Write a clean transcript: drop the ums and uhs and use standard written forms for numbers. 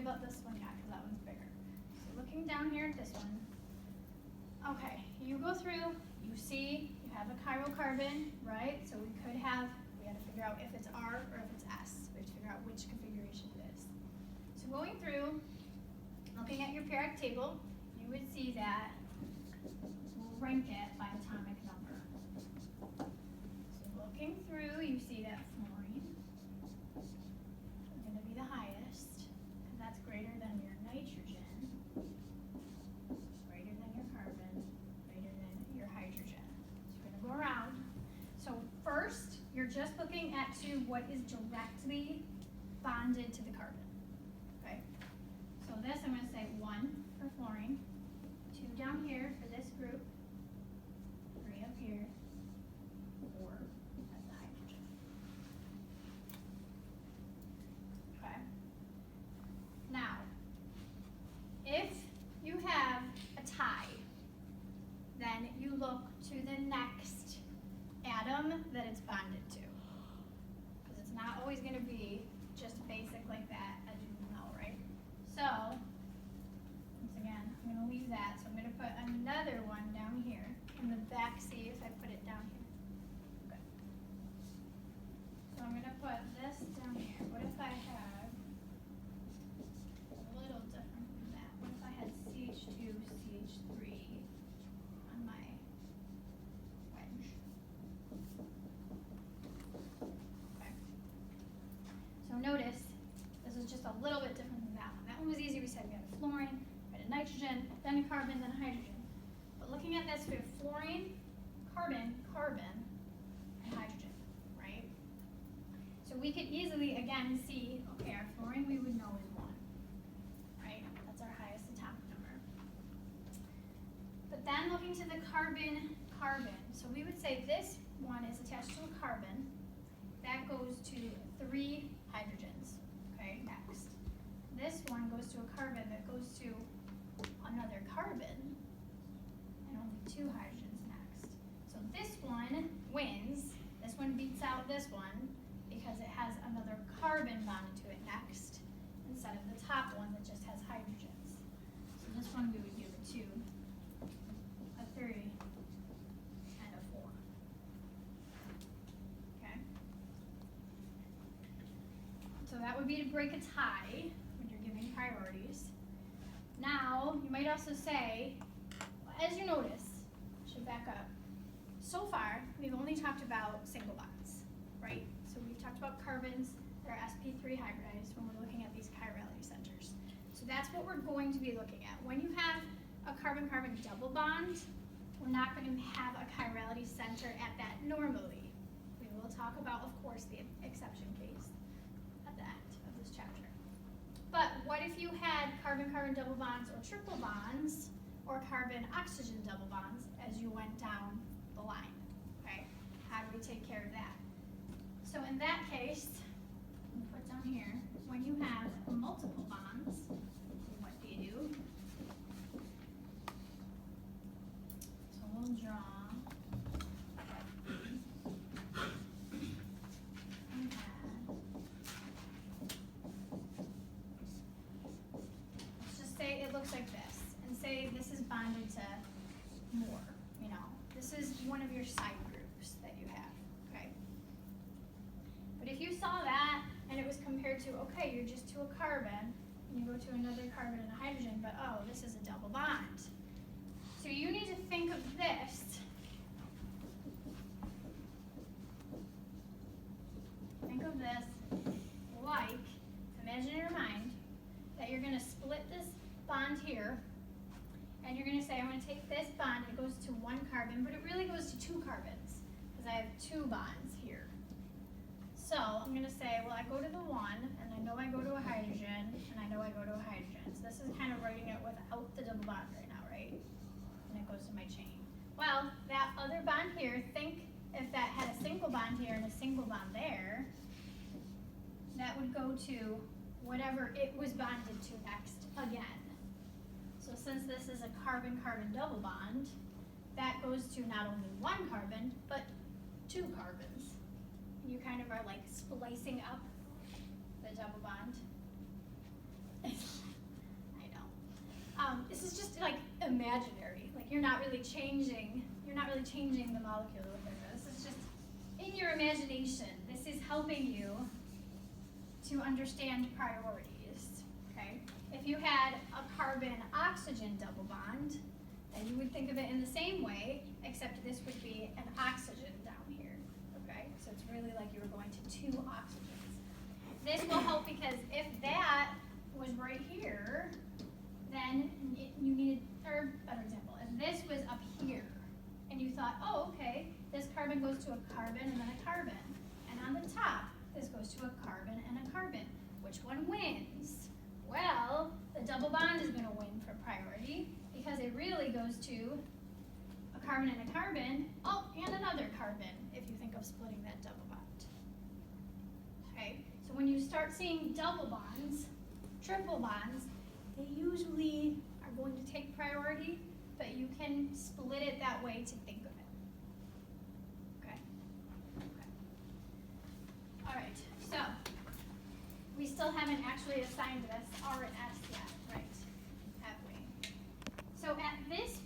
about this one yet because that one's bigger. So looking down here at this one, okay, you go through, you see you have a chiral carbon, right? So we had to figure out if it's R or if it's S. We have to figure out which configuration it is. So going through, looking at your periodic table, you would see that we'll rank it by atomic number. So looking through, you see that fluorine is going to be the highest, because that's greater than your nitrogen, greater than your carbon, greater than your hydrogen. So you're going to go around. So first, you're just looking at what is directly bonded to the carbon. Okay? So this, I'm going to say 1 for fluorine, 2 down here for this group, 3 up here, 4 as the hydrogen. Okay? Now, if you have a tie, then you look to the next atom that it's bonded to. Because it's not always going to be just basic like that, as you know, right? So, once again, I'm going to leave that. So I'm going to put another one down here in the back. See if I put it down here. Okay. So I'm going to put this down here. What if I had a little different from that? What if I had CH2, CH3 on my wedge? Okay. So notice, this is just a little bit different than that one. That one was easy. We said we had a fluorine, we had a nitrogen, then a carbon, then a hydrogen. But looking at this, we have fluorine, carbon, carbon, and hydrogen, right? So we could easily, again, see, okay, our fluorine we would know is 1, right? That's our highest atomic number. But then looking to the carbon, carbon. So we would say this one is attached to a carbon. That goes to 3 hydrogens, okay, next. This one goes to a carbon that goes to another carbon, and only 2 hydrogens next. So this one wins. This one beats out this one because it has another carbon bonded to it next, instead of the top one that just has hydrogens. So this one we would give a 2, a 3, and a 4. Okay? So that would be to break a tie when you're giving priorities. Now, you might also say, as you notice, I should back up. So far, we've only talked about single bonds, right? So we've talked about carbons that are sp3 hybridized when we're looking at these chirality centers. So that's what we're going to be looking at. When you have a carbon-carbon double bond, we're not going to have a chirality center at that normally. We will talk about, of course, the exception case at the end of this chapter. But what if you had carbon-carbon double bonds or triple bonds or carbon-oxygen double bonds as you went down the line? Okay, how do we take care of that? So in that case, I'm going to put down here, when you have multiple bonds, what do you do? So we'll draw. Let's just say it looks like this, and say this is bonded to more, you know. This is one of your side groups that you have, okay? But if you saw that, and it was compared to, okay, you're just to a carbon, and you go to another carbon and a hydrogen, but oh, this is a double bond. So you need to think of this like, imagine in your mind, that you're going to split this bond here, and you're going to say, I'm going to take this bond, and it goes to 1 carbon, but it really goes to 2 carbons, because I have 2 bonds here. So I'm going to say, well, I go to the 1, and I know I go to a hydrogen, and I know I go to a hydrogen. So this is kind of writing it without the double bond right now, right? And it goes to my chain. Well, that other bond here, think if that had a single bond here and a single bond there, that would go to whatever it was bonded to next again. So since this is a carbon-carbon double bond, that goes to not only 1 carbon, but 2 carbons. You kind of are like splicing up the double bond. I know. This is just like imaginary. Like you're not really changing the molecule with this. It's just in your imagination. This is helping you to understand priorities. Okay? If you had a carbon-oxygen double bond, then you would think of it in the same way, except this would be an oxygen down here. Okay? So it's really like you were going to two oxygens. This will help because if that was right here, then you needed, or better example, if this was up here, and you thought, oh, okay, this carbon goes to a carbon and then a carbon, and on the top, this goes to a carbon and a carbon. Which one wins? Well, the double bond is going to win for priority because it really goes to a carbon and a carbon, oh, and another carbon if you think of splitting that double bond. Okay, so when you start seeing double bonds, triple bonds, they usually are going to take priority, but you can split it that way to think of it. Okay? Okay. All right, so we still haven't actually assigned this R and S yet, right? Have we? So at this